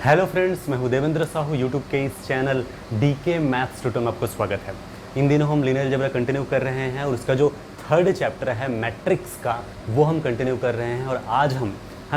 Hello friends, मैं हूं Devendra Sahu. YouTube के इस चैनल डीके मैथ्स ट्यूटर में आपको स्वागत है। इन दिनों हम लीनियर अलजेब्रा कंटिन्यू कर रहे हैं और उसका जो थर्ड चैप्टर है मैट्रिक्स का, वो हम कंटिन्यू कर रहे हैं और आज हम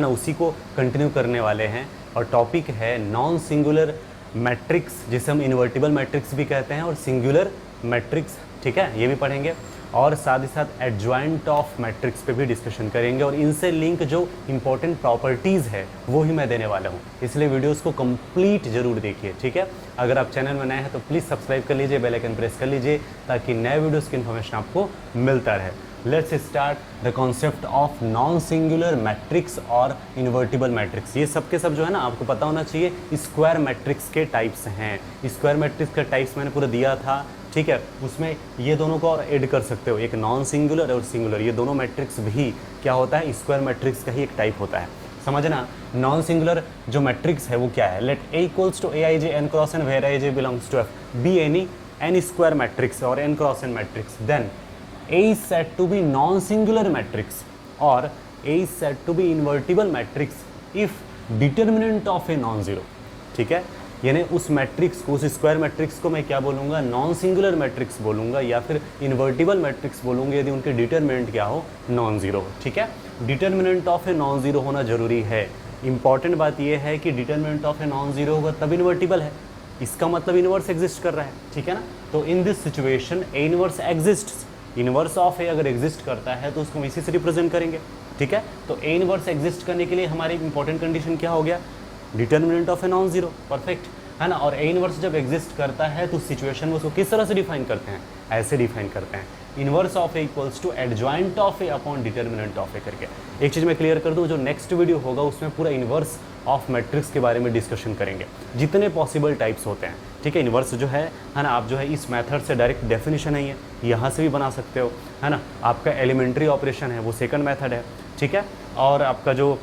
उसी को कंटिन्यू करने वाले हैं। और टॉपिक है नॉन सिंगुलर मैट्रिक्स, जिसे हम इन्वर्टिबल मैट्रिक्स भी कहते हैं, और सिंगुलर मैट्रिक्स। ठीक है, ये भी पढ़ेंगे और साथ ही साथ एडजॉइंट ऑफ मैट्रिक्स पे भी डिस्कशन करेंगे और इनसे लिंक जो इंपॉर्टेंट प्रॉपर्टीज़ है वो ही मैं देने वाला हूँ। इसलिए वीडियोस को कंप्लीट जरूर देखिए। ठीक है, अगर आप चैनल में नए हैं तो प्लीज़ सब्सक्राइब कर लीजिए, बेल आइकन प्रेस कर लीजिए ताकि नए वीडियोस की इन्फॉर्मेशन आपको मिलता रहे। Let's start the concept of non singular matrix और इन्वर्टिबल मैट्रिक्स। ये सब के सब जो है ना आपको पता होना चाहिए, स्क्वायर मैट्रिक्स के टाइप्स हैं। स्क्वायर मैट्रिक्स का टाइप्स मैंने पूरा दिया था। ठीक है, उसमें ये दोनों को और ऐड कर सकते हो, एक नॉन सिंगुलर और सिंगुलर। ये दोनों मैट्रिक्स भी क्या होता है, स्क्वायर मैट्रिक्स का ही एक टाइप होता है। समझना, नॉन सिंगुलर जो मैट्रिक्स है वो क्या है। Let A equals to A I J N cross N where I J belongs to F B any N square matrix और N cross N matrix, then A is said to be non singular matrix और A is said to be invertible matrix if determinant of A non zero. ठीक है, यानी उस matrix को, उस square matrix को मैं क्या बोलूँगा, नॉन सिंगुलर मैट्रिक्स बोलूँगा या फिर इन्वर्टिबल मैट्रिक्स बोलूँगा यदि उनके डिटर्मिनेंट क्या हो, नॉन जीरो हो। ठीक है, determinant of A non zero होना जरूरी है। इंपॉर्टेंट बात यह है कि determinant of A non zero होगा तब इन्वर्टिबल है, इसका मतलब इनवर्स एग्जिस्ट कर रहा है। ठीक है ना, तो in this situation A inverse exist. Inverse of A अगर एग्जिस्ट करता है तो उसको हम इसी से रिप्रेजेंट करेंगे। ठीक है, तो ए इनवर्स एग्जिस्ट करने के लिए हमारी इंपॉर्टेंट कंडीशन क्या हो गया, determinant of A non zero. Perfect है ना। और ए इनवर्स जब एग्जिस्ट करता है तो सिचुएशन में उसको किस तरह से डिफाइन करते हैं, ऐसे डिफाइन करते हैं, inverse of A equals to adjoint of A upon determinant of A करके। एक चीज़ मैं क्लियर कर दूं, जो नेक्स्ट वीडियो होगा उसमें पूरा इनवर्स ऑफ मैट्रिक्स के बारे में डिस्कशन करेंगे, जितने पॉसिबल टाइप्स होते हैं। ठीक है, इनवर्स जो है ना, आप जो है इस मेथड से डायरेक्ट डेफिनेशन है, यहाँ से भी बना सकते हो, है ना। आपका एलिमेंट्री ऑपरेशन है वो सेकंड मेथड है। ठीक है, और आपका जो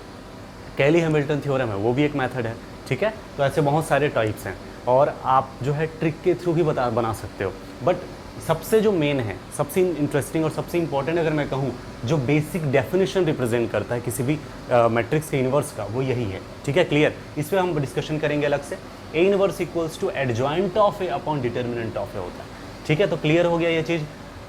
कैली हैमिल्टन थ्योरम है वो भी एक मेथड है। ठीक है, तो ऐसे बहुत सारे टाइप्स हैं और आप जो है ट्रिक के थ्रू भी बना सकते हो। बट सबसे जो मेन है, सबसे इंटरेस्टिंग और सबसे इंपॉर्टेंट अगर मैं कहूँ, जो बेसिक डेफिनेशन रिप्रेजेंट करता है किसी भी मैट्रिक्स के इनवर्स का, वो यही है। ठीक है, क्लियर। इस पर हम डिस्कशन करेंगे अलग से। A inverse equals to adjoint of A upon determinant of A होता है। ठीक है, तो क्लियर हो गया ये चीज़।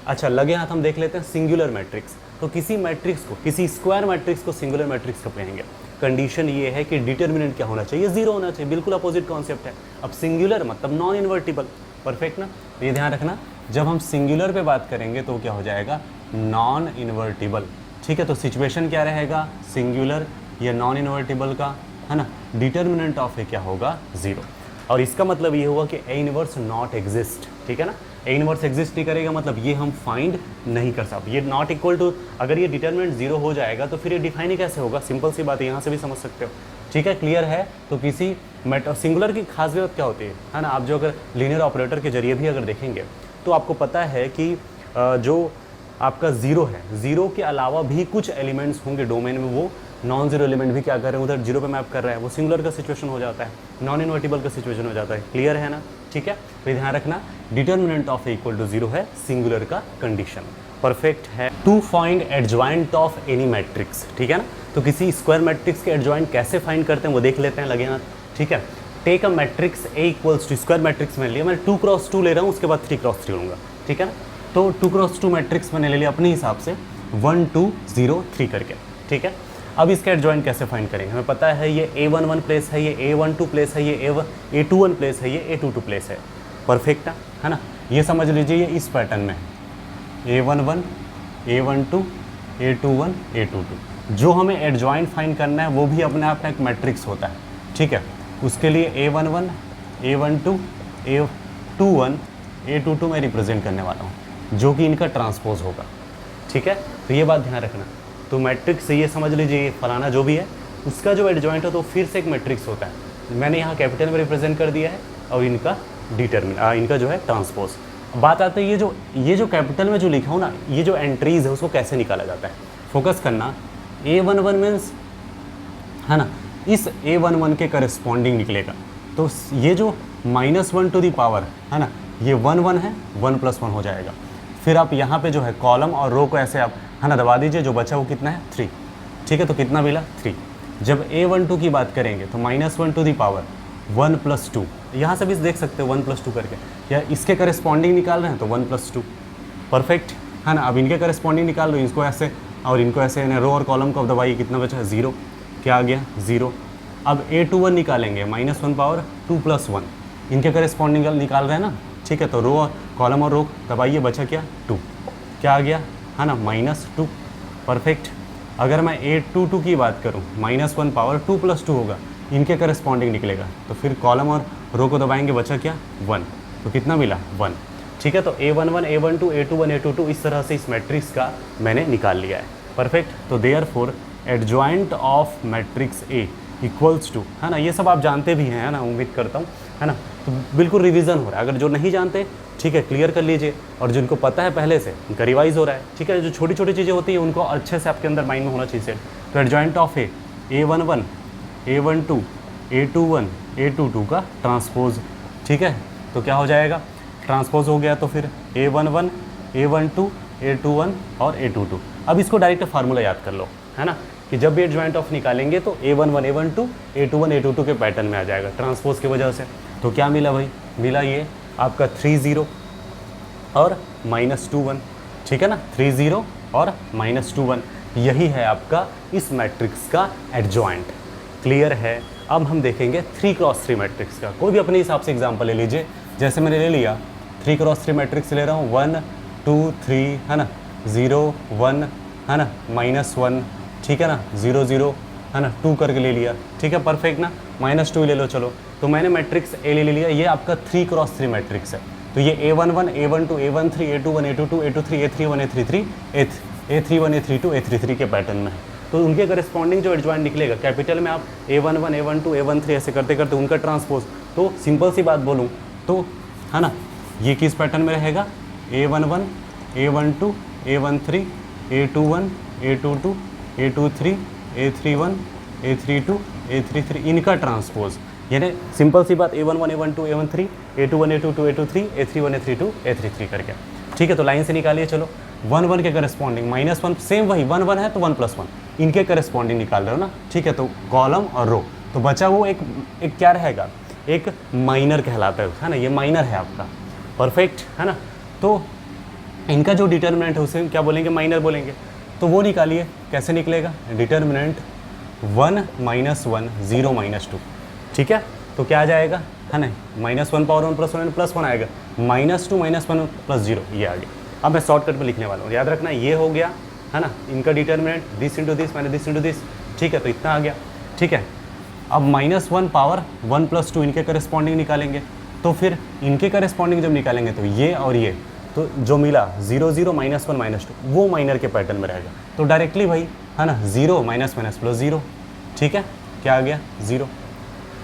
अच्छा, लगे हाथ हम देख लेते हैं सिंगुलर मैट्रिक्स। तो किसी मैट्रिक्स को, किसी स्क्वायर मैट्रिक्स को सिंगुलर मैट्रिक्स कब कहेंगे, कंडीशन ये है कि डिटर्मिनेंट क्या होना चाहिए, जीरो होना चाहिए। बिल्कुल अपोजिट कॉन्सेप्ट है। अब सिंगुलर मतलब नॉन इन्वर्टिबल। परफेक्ट ना, ये ध्यान रखना, जब हम सिंगुलर पे बात करेंगे तो क्या हो जाएगा, नॉन इन्वर्टिबल। ठीक है, तो सिचुएशन क्या रहेगा, सिंगुलर या नॉन इन्वर्टिबल का, है ना। डिटर्मिनेंट ऑफ ए क्या होगा, जीरो। और इसका मतलब ये होगा कि ए इनवर्स नॉट एग्जिस्ट। ठीक है ना, ए इनवर्स एग्जिस्ट नहीं करेगा मतलब ये हम फाइंड नहीं कर सकते। ये नॉट इक्वल टू, अगर ये डिटर्मिनेंट जीरो हो जाएगा तो फिर ये डिफाइन ही कैसे होगा, सिंपल सी बात है, यहाँ से भी समझ सकते हो। ठीक है, क्लियर है। तो किसी सिंगुलर की खास बात क्या होती है ना, आप जो अगर लीनियर ऑपरेटर के जरिए भी अगर देखेंगे तो आपको पता है कि जो आपका जीरो है, जीरो के अलावा भी कुछ एलिमेंट्स होंगे डोमेन में, वो नॉन जीरो एलिमेंट भी क्या कर रहे हैं, उधर जीरो पे मैप कर रहे हैं, वो सिंगुलर का सिचुएशन हो जाता है, नॉन इन्वर्टिबल का सिचुएशन हो जाता है। क्लियर है ना। ठीक है, तो ध्यान रखना, determinant of A equal to zero है सिंगुलर का कंडीशन। परफेक्ट है। To find adjoint of any matrix. ठीक है ना, तो किसी स्क्वायर मैट्रिक्स के एडजॉइंट कैसे फाइंड करते हैं वो देख लेते हैं, लगे हाथ। ठीक है, take a matrix A equals to, square matrix में लिया मैं 2 क्रॉस 2 ले रहा हूँ, उसके बाद 3 क्रॉस 3 लूँगा। ठीक है ना, तो 2 क्रॉस 2 मैट्रिक्स मैंने ले लिया अपने हिसाब से 1 2 0 3 करके। ठीक है, अब इसका एडजॉइंट कैसे फाइंड करेंगे, हमें पता है ये A11 प्लेस है, ये A12 प्लेस है, ये A21 प्लेस है, ये A22 प्लेस है। परफेक्ट है ना, ये समझ लीजिए ये इस पैटर्न में है, A11 A12 A21 A22। जो हमें एडजॉइंट फाइंड करना है वो भी अपने आप में एक मैट्रिक्स होता है। ठीक है, उसके लिए A11 A12 A21 A22 मैं रिप्रेजेंट करने वाला हूँ, जो कि इनका ट्रांसपोज होगा। ठीक है, तो ये बात ध्यान रखना। तो मैट्रिक्स से ये समझ लीजिए फलाना जो भी है उसका जो एडजॉइंट है तो फिर से एक मैट्रिक्स होता है, मैंने यहाँ कैपिटल में रिप्रेजेंट कर दिया है, और इनका इनका जो है ट्रांसपोज। बात आती है ये जो कैपिटल में जो लिखा हूँ ना, ये जो एंट्रीज है उसको कैसे निकाला जाता है। फोकस करना, A11 मीन्स है ना, इस A11 के करस्पॉन्डिंग निकलेगा। तो ये जो -1 टू दी पावर है ना, ये 1 1 है, 1 + 1 हो जाएगा। फिर आप यहाँ पे जो है कॉलम और रो को ऐसे आप है ना दबा दीजिए, जो बचा वो कितना है, 3। ठीक है, तो कितना मिला, 3। जब A12 की बात करेंगे तो -1 टू दी पावर 1 + 2, यहाँ से भी देख सकते हो 1 + 2 करके, या इसके करस्पॉन्डिंग निकाल रहे हैं तो 1 + 2, परफेक्ट है ना। अब इनके करस्पॉन्डिंग निकाल लो, इसको ऐसे और इनको ऐसे, रो और कॉलम को दबाइए, कितना बचा 0, क्या आ गया 0। अब a21 निकालेंगे, -1 पावर 2 + 1, इनके करस्पॉन्डिंग निकाल रहे हैं ना, ठीक है। तो रो और कॉलम और रो दबाइए, बचा क्या 2, क्या आ गया है ना -2, परफेक्ट। अगर मैं a22 की बात करूँ, -1 पावर 2 + 2 होगा, इनके करस्पॉन्डिंग निकलेगा, तो फिर कॉलम और रो को दबाएंगे, बचा क्या 1, तो कितना मिला 1, ठीक है। तो a11 a12 a21 a22 इस तरह से इस मैट्रिक्स का मैंने निकाल लिया है, परफेक्ट। तो therefore adjoint of matrix A equals to, है ना, ये सब आप जानते भी हैं, है ना, उम्मीद करता हूँ, है ना। तो बिल्कुल रिवीजन हो रहा है, अगर जो नहीं जानते ठीक है क्लियर कर लीजिए, और जिनको पता है पहले से उनका रिवाइज हो रहा है, ठीक है। जो छोटी छोटी चीज़ें होती हैं उनको अच्छे से आपके अंदर माइंड में होना चाहिए। तो adjoint of a11 a12 a21 a22 का ट्रांसपोज, ठीक है। तो क्या हो जाएगा, ट्रांसपोज हो गया तो फिर a11 a12 a21 और a22। अब इसको डायरेक्ट फार्मूला याद कर लो, है ना, कि जब भी एडजॉइंट ऑफ निकालेंगे तो a11 a12 a21 a22 के पैटर्न में आ जाएगा ट्रांसपोज की वजह से। तो क्या मिला भाई, मिला ये आपका 30 और -21, ठीक है ना, 30 और -21, यही है आपका इस मैट्रिक्स का एडजॉइंट, क्लियर है। अब हम देखेंगे 3 क्रॉस 3 मैट्रिक्स का, कोई भी अपने हिसाब से एग्जांपल ले लीजिए। जैसे मैंने ले लिया 3 क्रॉस 3 मैट्रिक्स ले रहा हूँ, 1 2 3, है ना, 0 1, है ना, -1, ठीक है ना, 0 0, है ना, 2 करके ले लिया, ठीक है, परफेक्ट ना, -2 ले लो चलो। तो मैंने मैट्रिक्स ए ले लिया, ये आपका 3 क्रॉस 3 मैट्रिक्स है। तो ये a11 a12 a13 a21 a22 a23 a31 a33 a31 a32 a33 के पैटर्न में है। तो उनके करस्पॉन्डिंग जो एडजॉइंट निकलेगा, कैपिटल में आप a11 a12 a13 ऐसे करते करते उनका ट्रांसपोज, तो सिंपल सी बात बोलूँ तो, है ना, ये किस पैटर्न में रहेगा, a11 a12 a13 a21 a22 a23 a31 a32 a33 इनका ट्रांसपोज, यानी सिंपल सी बात a11 a12 a13 a21 a22 a23 a31 a32 a33 करके, ठीक है। तो लाइन से निकालिए चलो, 1 1 के करस्पॉन्डिंग, -1 सेम वही 1 1 है तो 1 + 1 इनके करस्पॉन्डिंग निकाल रहे हो ना, ठीक है। तो कॉलम और रो, तो बचा वो एक क्या रहेगा, एक माइनर कहलाता है ना, ये माइनर है आपका, परफेक्ट है ना। तो इनका जो डिटर्मिनेंट है उसे क्या बोलेंगे, माइनर बोलेंगे। तो वो निकालिए, कैसे निकलेगा, डिटर्मिनेंट 1 -1 0 -2, ठीक है। तो क्या आ जाएगा, है ना, -1 पावर 1 + 1 आएगा, -2 -1 + 0 ये आ गया। अब मैं शॉर्टकट में लिखने वाला हूँ, याद रखना ये हो गया, है ना, इनका determinant this into this minus this into this, ठीक है। तो इतना आ गया, ठीक है। अब -1 पावर 1 + 2 इनके करस्पॉन्डिंग निकालेंगे, तो फिर इनके करस्पॉन्डिंग जब निकालेंगे तो ये और ये, तो जो मिला 0 0 -1 -2 वो माइनर के पैटर्न में रहेगा। तो डायरेक्टली भाई, है ना, 0 -0, ठीक है, क्या आ गया 0,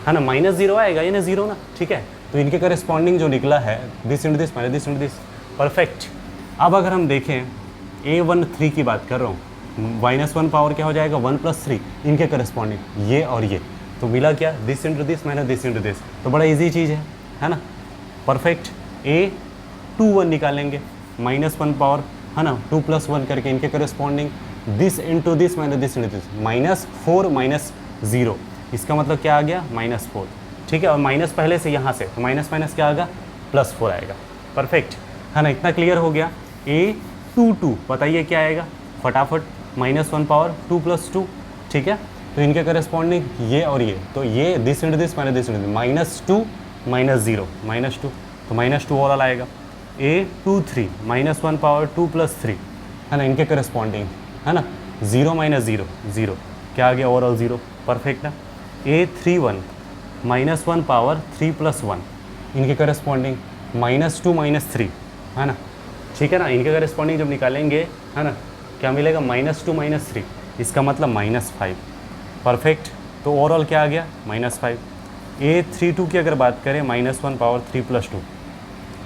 है ना, -0 आएगा यानी 0 ना, ठीक है। तो इनके करस्पॉन्डिंग जो निकला है this into this minus this into this, perfect. अब अगर हम देखें a13 की बात कर रहा हूँ, -1 पावर क्या हो जाएगा 1 + 3 इनके करस्पॉन्डिंग, ये और ये, तो मिला क्या this into this minus this into this, तो बड़ा ईजी चीज़ है ना, परफेक्ट। a21 निकालेंगे, -1 पावर, है ना, 2 + 1 करके इनके corresponding this into this minus this into this, -4 -0, इसका मतलब क्या आ गया -4, ठीक है। और माइनस पहले से यहाँ से, तो माइनस माइनस क्या आएगा +4 आएगा, परफेक्ट है ना, इतना क्लियर हो गया। a22 बताइए क्या आएगा फटाफट, -1 पावर 2 + 2, ठीक है। तो इनके करस्पॉन्डिंग ये और ये, तो ये this into this minus this into this, -2 -0 -2, तो -2 ओवरऑल आएगा। a23 -1 पावर 2 + 3, है ना, इनके करस्पॉन्डिंग, है ना, 0 -0 0, क्या आ गया ओवरऑल 0, परफेक्ट ना। a31 -1 पावर 3 + 1 इनके करस्पॉन्डिंग -2 -3, है ना, ठीक है ना। इनके करस्पॉन्डिंग जब निकालेंगे, है ना, क्या मिलेगा -2 -3, इसका मतलब -5, परफेक्ट। तो ओवरऑल क्या आ गया -5। a32 की अगर बात करें, -1 पावर 3 + 2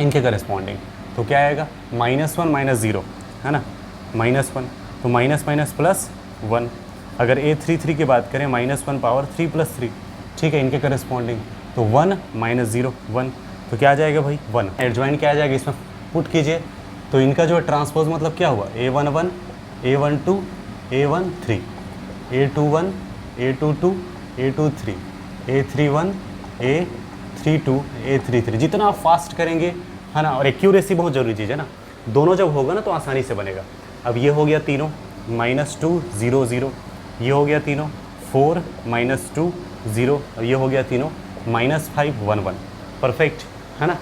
इनके करस्पॉन्डिंग, तो क्या आएगा -1 -0, है ना, -1, तो माइनस माइनस +1। अगर a33 की बात करें, -1 पावर 3 + 3, ठीक है, इनके करस्पॉन्डिंग, तो 1 -0 1, तो क्या आ जाएगा भाई 1। एडजॉइंट क्या आ जाएगा, इसमें पुट कीजिए, तो इनका जो है ट्रांसपोज मतलब क्या हुआ, a11 a12 a13 a21 a22 a23 a31 A32 A33, जितना आप फास्ट करेंगे है ना, और एक्यूरेसी बहुत ज़रूरी चीज़ है ना, दोनों जब होगा ना तो आसानी से बनेगा। अब ये हो गया तीनों -2 0 0, ये हो गया तीनों 4 -2 0, और ये हो गया तीनों -5 1 1। परफेक्ट है ना,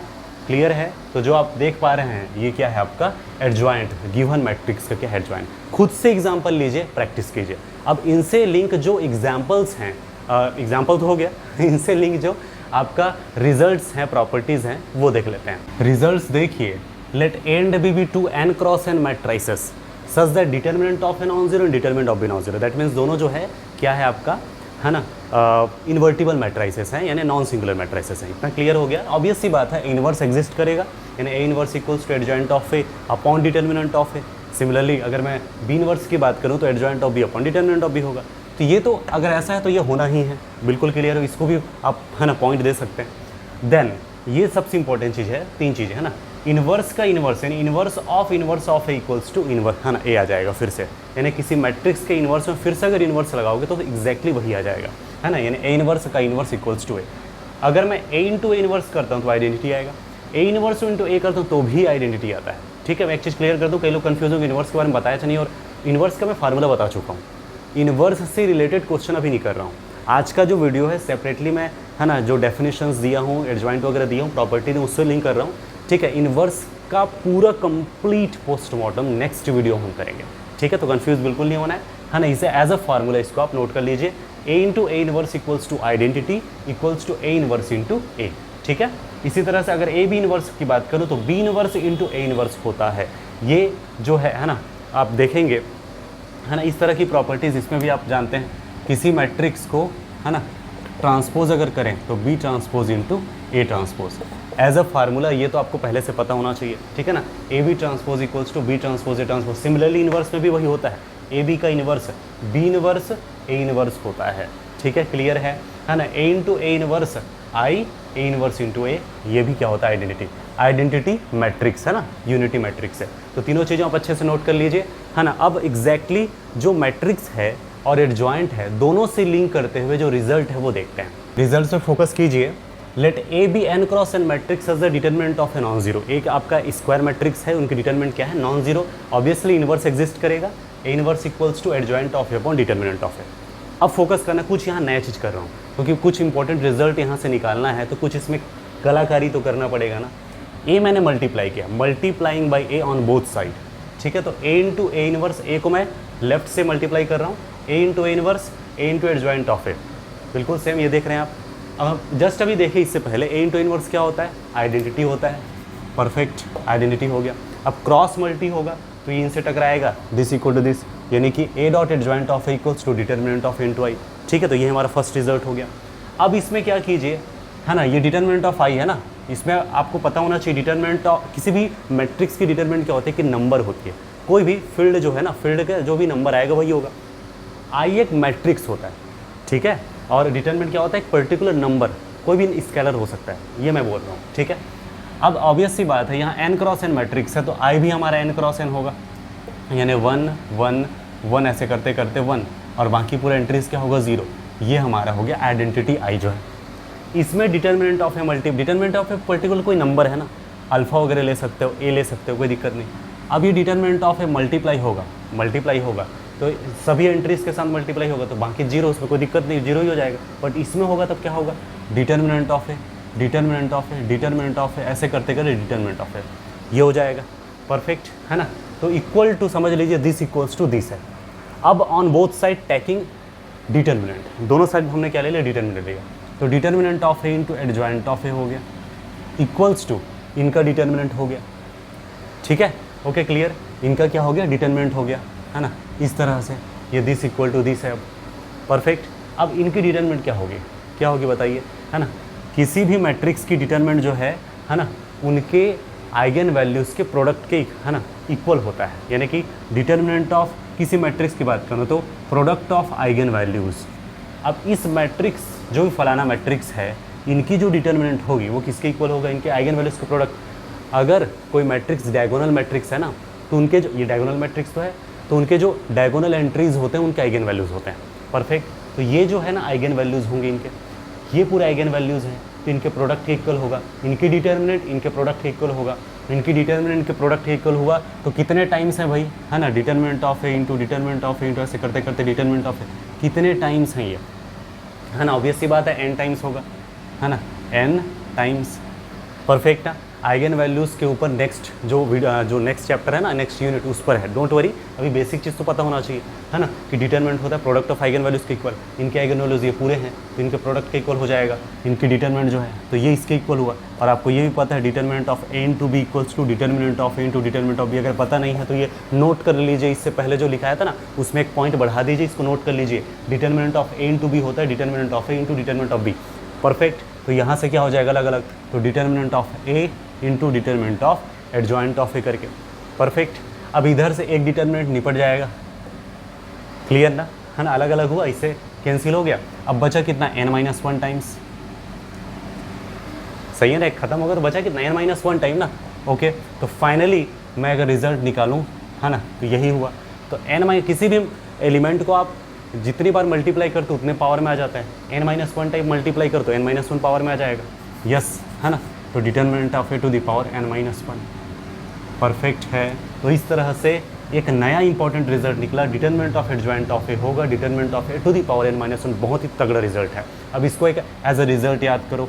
क्लियर है। तो जो आप देख पा रहे हैं ये क्या है आपका एडजॉइंट, गिवन मैट्रिक्स का क्या है एडजॉइंट। खुद से एग्जांपल लीजिए, प्रैक्टिस कीजिए। अब इनसे लिंक जो एग्जांपल्स हैं, एग्जांपल तो हो गया इनसे लिंक जो आपका रिजल्ट्स हैं, प्रॉपर्टीज़ हैं, वो देख लेते हैं। रिजल्ट्स देखिए, let A and B two n cross n matrices such that determinant of A non zero and determinant of B non zero. That means दोनों जो है क्या है आपका है ना, इन्वर्टिबल मैट्राइसेस हैं, यानी नॉन सिंगुलर मैट्राइसेस हैं। इतना क्लियर हो गया। ऑब्वियस सी बात है, इन्वर्स एग्जिस्ट करेगा, यानी A inverse equals to adjoint of A upon determinant of A. Similarly अगर मैं बी इन्वर्स की बात करूँ तो adjoint of B upon determinant of B होगा। तो ये तो अगर ऐसा है तो ये होना ही है, बिल्कुल क्लियर हो। इसको भी आप है ना पॉइंट दे सकते हैं। देन ये सबसे इंपॉर्टेंट चीज़ है, तीन चीज़ें है ना, इन्वर्स का इन्वर्स यानी inverse of A equals to inverse है ना, ए आ जाएगा फिर से, यानी किसी मैट्रिक्स के इन्वर्स में फिर से अगर इन्वर्स लगाओगे तो एग्जैक्टली वही आ जाएगा है ना, यानी ए इन्वर्स का इन्वर्स इक्वल्स टू ए। अगर मैं ए इंटू ए इन्वर्स करता हूँ तो आइडेंटिटी आएगा, ए इन्वर्स इंटू ए करता हूँ तो भी आइडेंटिटी आता है। ठीक है, मैं एक चीज़ क्लियर कर दूँ, कई लोग कन्फ्यूज हो, इन्वर्स के बारे में बताया था नहीं, और इन्वर्स का मैं फार्मूला बता चुका हूँ। इन्वर्स से रिलेटेड क्वेश्चन अभी नहीं कर रहा हूँ। आज का जो वीडियो है सेपरेटली मैं है ना जो डेफिनेशंस दिया हूँ, एडजॉइंट वगैरह दिया हूँ, प्रॉपर्टी ने उससे लिंक कर रहा हूँ। ठीक है, इन्वर्स का पूरा कंप्लीट पोस्टमार्टम नेक्स्ट वीडियो हम करेंगे। ठीक है, तो कंफ्यूज बिल्कुल नहीं होना है ना। इसे एज अ फार्मूला इसको आप नोट कर लीजिए, A into A inverse equals to identity equals to A inverse into A. ठीक है, इसी तरह से अगर ए बी इनवर्स की बात करूँ तो B inverse into A inverse होता है। ये जो है ना, आप देखेंगे है ना, इस तरह की प्रॉपर्टीज़ इसमें भी आप जानते हैं। किसी मैट्रिक्स को है ना ट्रांसपोज अगर करें तो B transpose into A transpose as a formula, ये तो आपको पहले से पता होना चाहिए। ठीक है ना, A B transpose equals to B transpose A transpose. Similarly inverse में भी वही होता है, ए बी का inverse B inverse A inverse होता है। ठीक है, क्लियर है ना। A into A inverse I A inverse into A, ये भी क्या होता है आइडेंटिटी मैट्रिक्स है ना, यूनिटी मैट्रिक्स है। तो तीनों चीज़ें आप अच्छे से नोट कर लीजिए है ना। अब एग्जैक्टली जो मैट्रिक्स है और एडजॉइंट है, दोनों से लिंक करते हुए जो रिजल्ट है वो देखते हैं। रिजल्ट पे फोकस कीजिए। Let A be N cross N matrix as the determinant of A non zero. एक आपका स्क्वायर मैट्रिक्स है, उनकी डिटरमिनेंट क्या है, non zero. Obviously inverse exist करेगा, A inverse equals to adjoint of A upon determinant of A. अब focus करना, कुछ यहाँ नया चीज़ कर रहा हूँ क्योंकि कुछ इंपॉर्टेंट रिजल्ट यहाँ से निकालना है, तो कुछ इसमें कलाकारी तो करना पड़ेगा ना। ए मैंने मल्टीप्लाई किया, multiplying by A on both side. ठीक है, तो ए इंटू ए इनवर्स, ए को मैं लेफ्ट से मल्टीप्लाई कर रहा हूँ, A into A inverse A into adjoint of A, बिल्कुल सेम ये देख रहे हैं आप। अब जस्ट अभी देखिए, इससे पहले ए इंटू इनवर्स क्या होता है, आइडेंटिटी होता है। परफेक्ट, आइडेंटिटी हो गया। अब क्रॉस मल्टी होगा तो ये इनसे टकराएगा, दिस इक्वल टू दिस, यानी कि A dot adjoint of A equals to determinant of A into I. ठीक है, तो ये हमारा फर्स्ट रिजल्ट हो गया। अब इसमें क्या कीजिए है ना, ये डिटरमिनेंट ऑफ आई है ना, इसमें आपको पता होना चाहिए डिटरमिनेंट ऑफ किसी भी मैट्रिक्स की डिटरमिनेंट क्या होती है कि नंबर होती है। कोई भी फील्ड जो है ना, फील्ड का जो भी नंबर आएगा वही होगा। आई एक मैट्रिक्स होता है, ठीक है, और डिटरमिनेंट क्या होता है, एक पर्टिकुलर नंबर, कोई भी स्केलर हो सकता है, ये मैं बोल रहा हूँ। ठीक है, अब ऑब्वियस सी बात है, यहाँ एन क्रॉस एन मैट्रिक्स है तो आई भी हमारा एन क्रॉस एन होगा, यानी 1 1 1 ऐसे करते करते 1, और बाकी पूरा एंट्रीज क्या होगा 0। ये हमारा हो गया आइडेंटिटी आई जो है। इसमें determinant of A determinant of a particular कोई नंबर है ना, अल्फ़ा वगैरह ले सकते हो, ए ले सकते हो, कोई दिक्कत नहीं। अब ये डिटरमिनेंट ऑफ ए मल्टीप्लाई होगा तो सभी एंट्रीज के साथ मल्टीप्लाई होगा, तो बाकी 0, उसमें कोई दिक्कत नहीं, 0 ही हो जाएगा। बट इसमें होगा तब क्या होगा, determinant of A determinant of A determinant of A, ऐसे करते करते डिटरमिनेंट ऑफ ए, ये हो जाएगा। परफेक्ट है ना, तो इक्वल टू समझ लीजिए दिस इक्वल्स टू दिस है। अब on both side taking determinant, दोनों साइड हमने क्या ले लिया, डिटरमिनेंट लिया, तो determinant of A into adjoint of A हो गया, इक्वल्स टू इनका डिटरमिनेंट हो गया। ठीक है, ओके क्लियर, इनका क्या हो गया, डिटरमिनेंट हो गया है ना, इस तरह से ये दिस इक्वल टू दिस है। अब परफेक्ट, अब इनकी डिटरमिनेंट क्या होगी बताइए, है ना। किसी भी मैट्रिक्स की डिटरमिनेंट जो है ना, उनके आइगन वैल्यूज़ के प्रोडक्ट के है ना इक्वल होता है, यानी कि डिटरमिनेंट ऑफ किसी मैट्रिक्स की बात करूँ तो प्रोडक्ट ऑफ आइगन वैल्यूज़। अब इस मैट्रिक्स जो भी फलाना मैट्रिक्स है, इनकी जो डिटरमिनेंट होगी वो किसके इक्वल होगा, इनके आइगन वैल्यूज़ के प्रोडक्ट। अगर कोई मैट्रिक्स डायगोनल मैट्रिक्स है ना, तो उनके जो, ये डायगोनल मैट्रिक्स तो है, तो उनके जो डायगोनल एंट्रीज होते हैं उनके आइगन वैल्यूज़ होते हैं। परफेक्ट, तो ये जो है ना आइगन वैल्यूज़ होंगे इनके। ये पूरे आइगन वैल्यूज़ हैं, तो इनके प्रोडक्ट के इक्वल होगा, इनकी डिटर्मिनेंट इनके प्रोडक्ट के इक्वल होगा, इनकी डिटर्मिनेंट इनके प्रोडक्ट के इक्वल हुआ, तो कितने टाइम्स हैं भाई, है ना, determinant of A into determinant of A into ऐसे करते करते डिटर्मिनेंट ऑफ ए, कितने टाइम्स हैं ये, है ना, ऑब्वियस सी बात है n टाइम्स होगा, है ना, n टाइम्स। परफेक्ट है। आइगन वैल्यूज़ के ऊपर नेक्स्ट जो नेक्स्ट चैप्टर है ना, नेक्स्ट यूनिट उस पर है, डोंट वरी, अभी बेसिक चीज़ तो पता होना चाहिए, है ना, कि डिटरमिनेंट होता है प्रोडक्ट ऑफ आइगन वैल्यूज़ के इक्वल, इनके आइगन वैल्यूज़ ये पूरे हैं तो इनके प्रोडक्ट के इक्वल हो जाएगा, इनकी डिटरमिनेंट जो है तो ये इसके इक्वल हुआ। और आपको ये भी पता है determinant of A into B equals to determinant of A into determinant of B, अगर पता नहीं है तो ये नोट कर लीजिए, इससे पहले जो लिखाया था ना उसमें एक पॉइंट बढ़ा दीजिए, इसको नोट कर लीजिए, determinant of A into B होता है determinant of A into determinant of B. Perfect. तो यहाँ से क्या हो जाएगा अलग अलग, तो determinant of A into determinant of adjoint of A करके। परफेक्ट। अब इधर से एक डिटर्मिनेंट निपट जाएगा, क्लियर ना, है ना, अलग अलग हुआ, इससे कैंसिल हो गया। अब बचा कितना, n-1 टाइम्स, सही है ना, एक खत्म होगा तो बचा कितना, n-1 टाइम ना। ओके, तो फाइनली मैं अगर रिजल्ट निकालूँ, है ना, तो यही हुआ। तो किसी भी एलिमेंट को आप जितनी बार मल्टीप्लाई करते उतने पावर में आ जाता है, n-1 टाइम मल्टीप्लाई कर तो n-1 पावर में आ जाएगा, यस, है ना। तो determinant of A to the power n-1 perfect है। तो इस तरह से एक नया इंपॉर्टेंट रिजल्ट निकला, determinant of adjoint of A होगा determinant of A to the power n-1, बहुत ही तगड़ा रिजल्ट है। अब इसको एक एज अ रिजल्ट याद करो,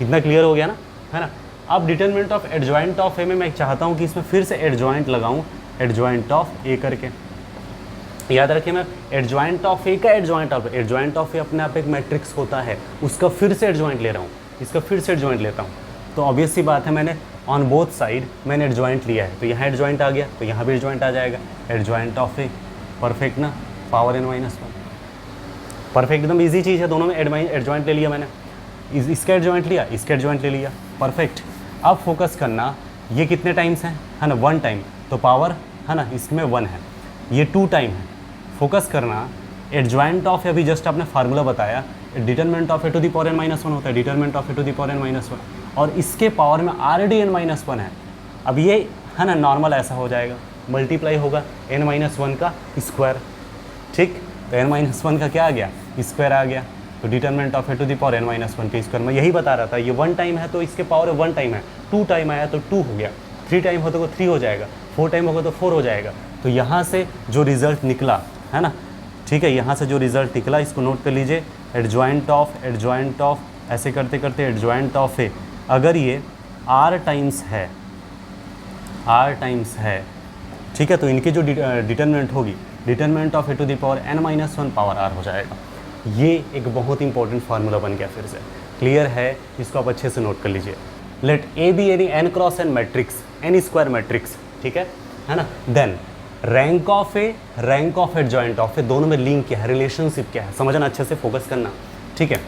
इतना क्लियर हो गया ना, है ना। अब डिटर्मिनेंट ऑफ एडजॉइंट ऑफ ए में मैं चाहता हूँ कि इसमें फिर से एडजॉइंट लगाऊँ, एडजॉइंट ऑफ ए करके, याद रखिए मैं एडजॉइंट ऑफ ए का एडजॉइंट ऑफ ए अपने आप एक मैट्रिक्स होता है, उसका फिर से एडजॉइंट ले रहा हूँ, इसका फिर से एडजॉइंट लेता हूँ। तो ऑब्वियस सी बात है मैंने ऑन बोथ साइड मैंने एडजॉइंट लिया है, तो यहाँ एडजॉइंट आ गया तो यहाँ भी एडजॉइंट आ जाएगा, एडजॉइंट ऑफ ए, परफेक्ट ना, पावर n-1, परफेक्ट, एकदम ईजी चीज़ है, दोनों में एडजॉइंट ले लिया मैंने, इसका एडजॉइंट लिया, इसका एडजॉइंट ले लिया, परफेक्ट। अब फोकस करना, ये कितने टाइम्स हैं, है ना, 1 टाइम, तो पावर, है ना, इसमें 1 है, ये 2 टाइम है। फोकस करना, एडजॉइंट ऑफ अभी जस्ट आपने फार्मूला बताया, determinant of A to the power n-1 होता है, determinant of A to the power n-1, और इसके पावर में ऑलरेडी n-1 है। अब ये, है ना, नॉर्मल ऐसा हो जाएगा, मल्टीप्लाई होगा n-1 का स्क्वायर, ठीक, तो n-1 का क्या आ गया, स्क्वायर आ गया, तो determinant of A to the power n-1 के स्क्वायर। मैं यही बता रहा था, ये 1 टाइम है तो इसके पावर 1 टाइम है, 2 टाइम आया तो 2 हो गया, 3 टाइम होगा तो 3 हो जाएगा, 4 टाइम होगा तो 4 हो जाएगा। तो यहाँ से जो रिजल्ट निकला, है ना, ठीक है, यहाँ से जो रिजल्ट निकला इसको नोट कर लीजिए, एडजॉइंट ऑफ ऐसे करते करते एडजॉइंट ऑफ ए, अगर ये r टाइम्स है, ठीक है, तो इनकी जो डिटर्मिनेंट होगी, determinant of A to the power n-1 power r हो जाएगा। ये एक बहुत इंपॉर्टेंट फार्मूला बन गया, फिर से क्लियर है, इसको आप अच्छे से नोट कर लीजिए। Let A be any n cross n matrix, n square matrix, ठीक है ना। Then rank of A, rank of adjoint of A, दोनों में लिंक क्या है, रिलेशनशिप क्या है, समझना, अच्छे से फोकस करना, ठीक है।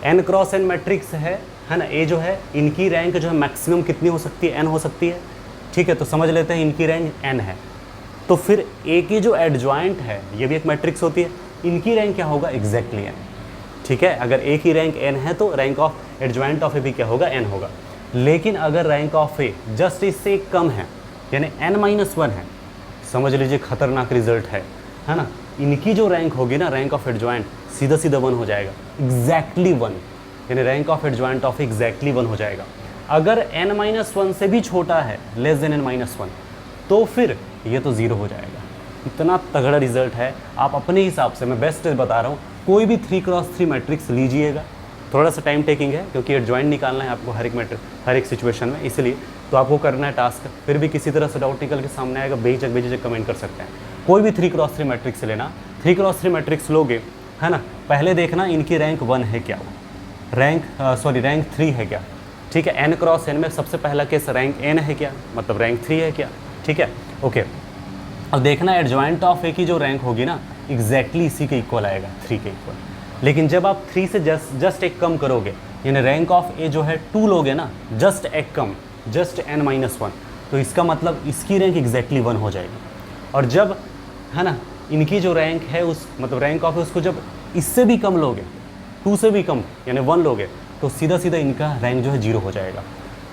n क्रॉस n मैट्रिक्स है ना, ए जो है, इनकी रैंक जो है मैक्सिमम कितनी हो सकती है, n हो सकती है, ठीक है। तो समझ लेते हैं इनकी रैंक n है, तो फिर ए की जो एडजॉइंट है ये भी एक मैट्रिक्स होती है, इनकी रैंक क्या होगा, एग्जैक्टली n, ठीक है। अगर ए की रैंक n है तो रैंक ऑफ एडजॉइंट ऑफ ए भी क्या होगा, n होगा। लेकिन अगर रैंक ऑफ ए जस्ट इससे कम है, यानी n-1 है, समझ लीजिए खतरनाक रिजल्ट है ना। इनकी जो रैंक होगी ना, रैंक ऑफ एडजॉइंट, सीधा 1 हो जाएगा, एग्जैक्टली 1, यानी rank of adjoint of exactly 1 हो जाएगा। अगर n-1 से भी छोटा है, लेस देन n-1, तो फिर ये तो 0 हो जाएगा। इतना तगड़ा रिजल्ट है, आप अपने हिसाब से, मैं बेस्ट बता रहा हूँ, कोई भी 3x3 मैट्रिक्स लीजिएगा, थोड़ा सा टाइम टेकिंग है क्योंकि एडजॉइंट निकालना है आपको हर एक मैट्रिक्स, हर एक सिचुएशन में, इसलिए तो आपको करना है टास्क। फिर भी किसी तरह से डाउट निकल के सामने आएगा, बेझिझक कमेंट कर सकते हैं। कोई भी 3x3 मैट्रिक्स लेना, 3x3 मैट्रिक्स लोगे, है ना, पहले देखना इनकी रैंक 1 है क्या, रैंक 3 है क्या, ठीक है। n क्रॉस n में सबसे पहला केस रैंक n है क्या, मतलब रैंक 3 है क्या, ठीक है, ओके। अब देखना एडजॉइंट ऑफ ए की जो रैंक होगी ना, एग्जैक्टली इसी के इक्वल आएगा, 3 के इक्वल। लेकिन जब आप 3 से जस्ट एक कम करोगे, यानी रैंक ऑफ ए जो है 2 लोगे ना, जस्ट एक कम, जस्ट n-1, तो इसका मतलब इसकी रैंक एग्जैक्टली 1 हो जाएगी। और जब, है ना, इनकी जो रैंक है उस, मतलब रैंक ऑफ उसको जब इससे भी कम लोगे, 2 से भी कम यानी 1 लोगे, तो सीधा इनका रैंक जो है 0 हो जाएगा,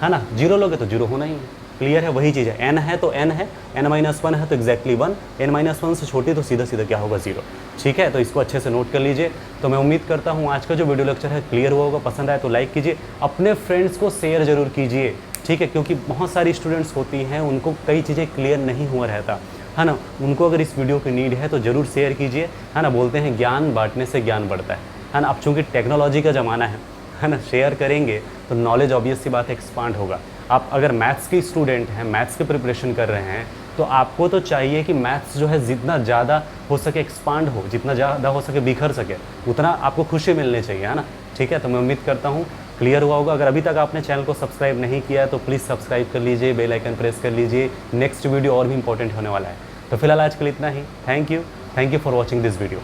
है ना। 0 लोगे तो 0 होना ही है, क्लियर है, वही चीज़ है। n है तो n है, n-1 है तो एग्जैक्टली 1, n-1 से छोटी तो सीधा सीधा क्या होगा 0। ठीक है, तो इसको अच्छे से नोट कर लीजिए। तो मैं उम्मीद करता हूँ आज का जो वीडियो लेक्चर है क्लियर हुआ होगा, पसंद आए तो लाइक कीजिए, अपने फ्रेंड्स को शेयर जरूर कीजिए। ठीक है, क्योंकि बहुत सारी स्टूडेंट्स होती हैं उनको कई चीज़ें क्लियर नहीं हुआ रहता है ना, उनको अगर इस वीडियो की नीड है तो ज़रूर शेयर कीजिए, है ना। बोलते हैं ज्ञान बांटने से ज्ञान बढ़ता है ना। अब चूँकि टेक्नोलॉजी का ज़माना है ना, शेयर करेंगे तो नॉलेज ऑब्वियस सी बात है एक्सपांड होगा। आप अगर मैथ्स के स्टूडेंट हैं, मैथ्स के प्रिपरेशन कर रहे हैं, तो आपको तो चाहिए कि मैथ्स जो है जितना ज़्यादा हो सके एक्सपांड हो, जितना ज़्यादा हो सके बिखर सके, उतना आपको खुशी मिलनी चाहिए, है ना। ठीक है, तो मैं उम्मीद करता हूँ क्लियर हुआ होगा। अगर अभी तक आपने चैनल को सब्सक्राइब नहीं किया है तो प्लीज़ सब्सक्राइब कर लीजिए, बेल आइकन प्रेस कर लीजिए। नेक्स्ट वीडियो और भी इंपॉर्टेंट होने वाला है। तो फिलहाल आज के लिए इतना ही। Thank you for watching this video.